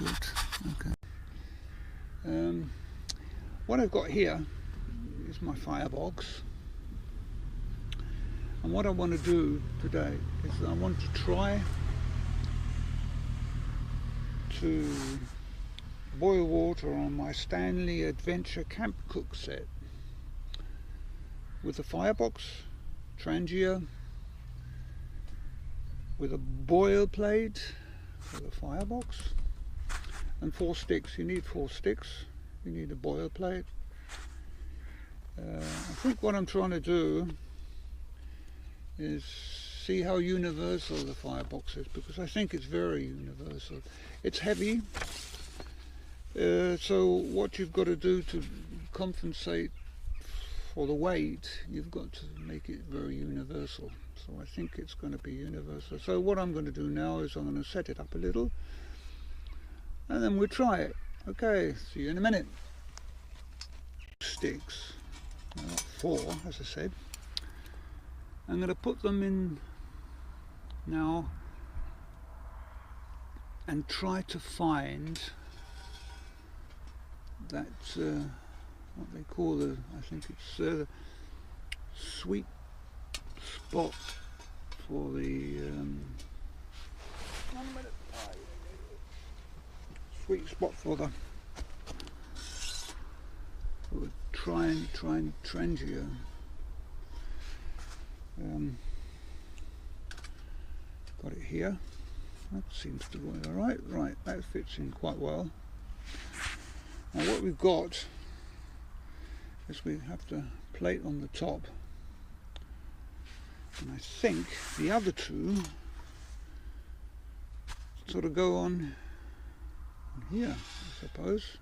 good. Okay. What I've got here is my Firebox, and what I want to do today is I want to try to boil water on my Stanley Adventure camp cook set with a Firebox, Trangia, with a boil plate for the Firebox, and 4 sticks. You need 4 sticks. You need a boil plate. I think what I'm trying to do is see how universal the Firebox is, because I think it's very universal. It's heavy, so what you've got to do to compensate for the weight, you've got to make it very universal. So I think it's going to be universal. So what I'm going to do now is I'm going to set it up a little, and then we'll try it. Okay, see you in a minute. Sticks, 4 as I said. I'm going to put them in now and try to find that what they call the, I think it's the sweet spot for the sweet spot for the Trangia. Got it here. That seems to work all right. Right, that fits in quite well. Now what we've got is we have the plate on the top, and I think the other 2 sort of go on here, I suppose.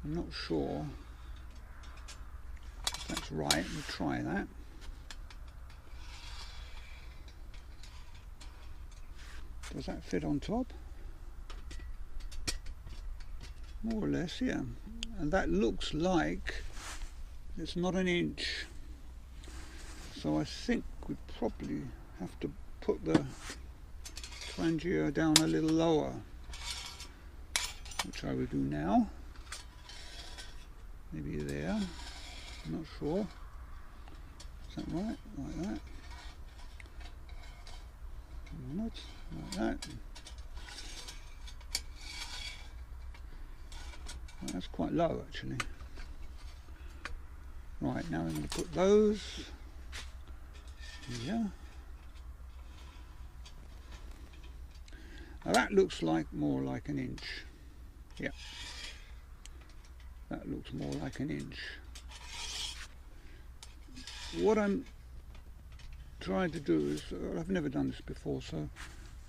I'm not sure if that's right. We'll try that. Does that fit on top? More or less, yeah. And that looks like it's not an inch. So I think we'd probably have to put the Trangia down a little lower, which I will do now. Maybe there. I'm not sure. Is that right? Like that. Not like that. Well, that's quite low actually. Right, now I'm going to put those here. Now that looks like more like an inch. Yeah. That looks more like an inch. What I'm trying to do is, I've never done this before, so I'm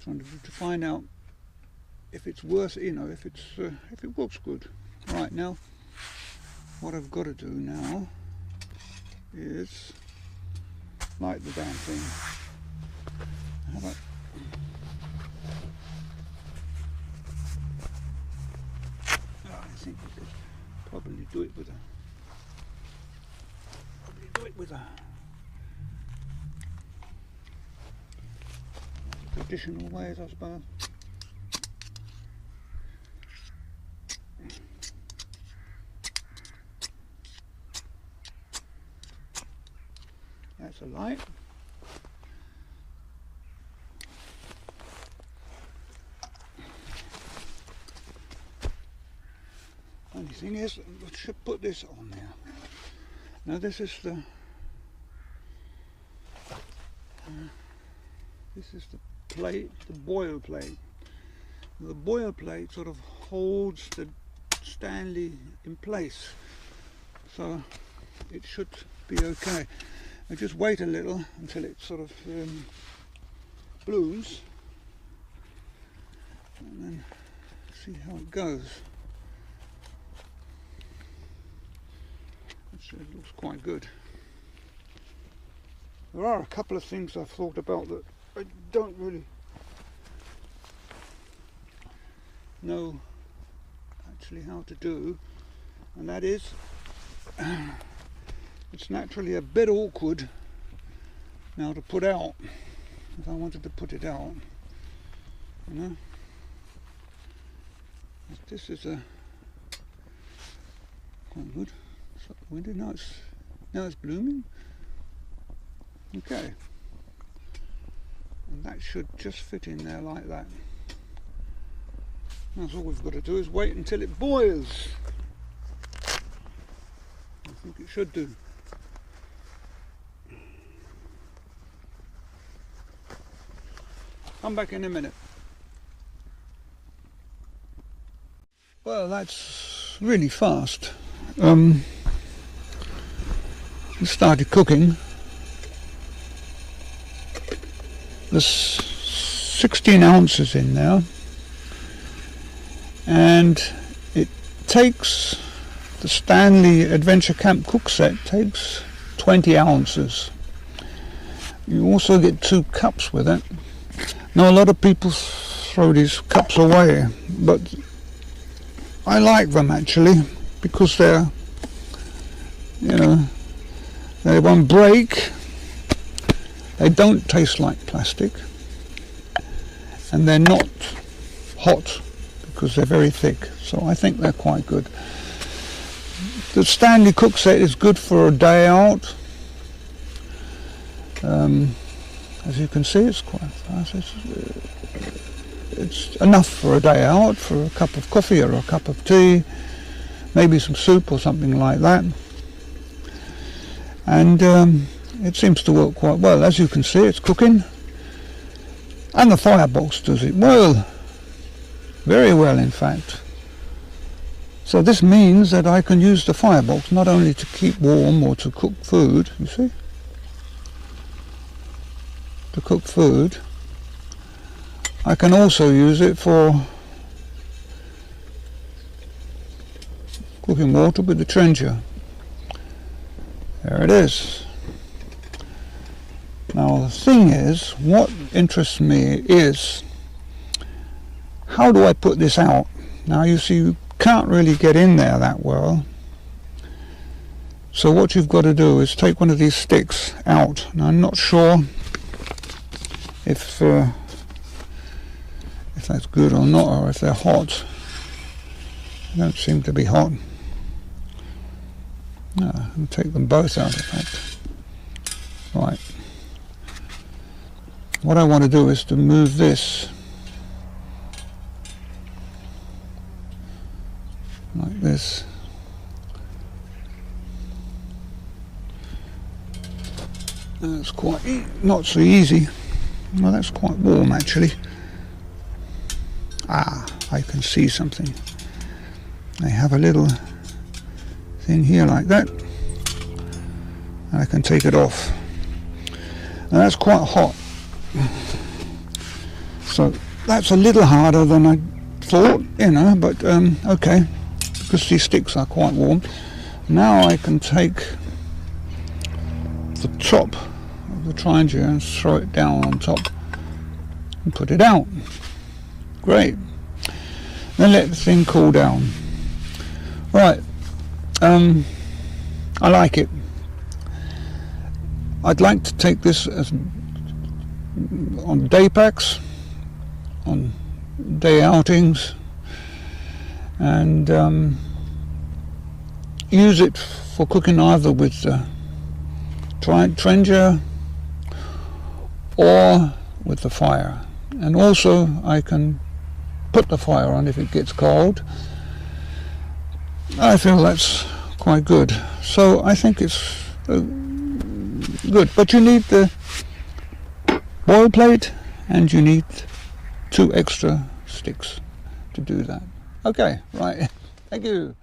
trying to find out if it's worth, you know, if it works good. Right, now what I've got to do now is light the damn thing. How about I think we could probably do it with a traditional ways, I suppose. That's a light. Only thing is, I should put this on there. Now this is the plate, the boil plate. The boil plate sort of holds the Stanley in place, so it should be okay. I just wait a little until it sort of blooms, and then see how it goes. Actually, it looks quite good. There are a couple of things I've thought about that I don't really know actually how to do, and that is it's naturally a bit awkward now to put out. If I wanted to put it out, you know, this is quite good. Shut the window. Now it's blooming. Okay, and that should just fit in there like that. That's all we've got to do is wait until it boils. I think it should do. Come back in a minute. Well, that's really fast. It started cooking. There's 16 ounces in there, and it takes, the Stanley Adventure Camp cook set takes 20 ounces. You also get 2 cups with it. Now a lot of people throw these cups away, but I like them actually, because they're, you know, they won't break, they don't taste like plastic, and they're not hot because they're very thick, so I think they're quite good. The Stanley cook set is good for a day out. As you can see, it's quite fast. It's enough for a day out, for a cup of coffee or a cup of tea, maybe some soup or something like that. And it seems to work quite well. As you can see, it's cooking, and the Firebox does it well, very well in fact. So this means that I can use the Firebox not only to keep warm or to cook food, you see, to cook food, I can also use it for cooking water with the Trangia. There it is. Now the thing is, what interests me is, how do I put this out? Now you see, you can't really get in there that well. So what you've got to do is take one of these sticks out. Now I'm not sure if that's good or not, or if they're hot. They don't seem to be hot. No, I'll take them both out in fact. Right. What I want to do is to move this like this. That's quite not so easy. Well, that's quite warm actually. Ah, I can see something. I have a little thing here like that, and I can take it off. Now that's quite hot, so that's a little harder than I thought, you know, but okay, because these sticks are quite warm. Now I can take the top of the Trangia and throw it down on top and put it out. Great. Then let the thing cool down. Right, I like it. I'd like to take this as on day packs, on day outings, and use it for cooking either with Trangia or with the fire. And also I can put the fire on if it gets cold. I feel that's quite good. So I think it's good. But you need the boil plate and you need 2 extra sticks to do that. Okay, right. Thank you.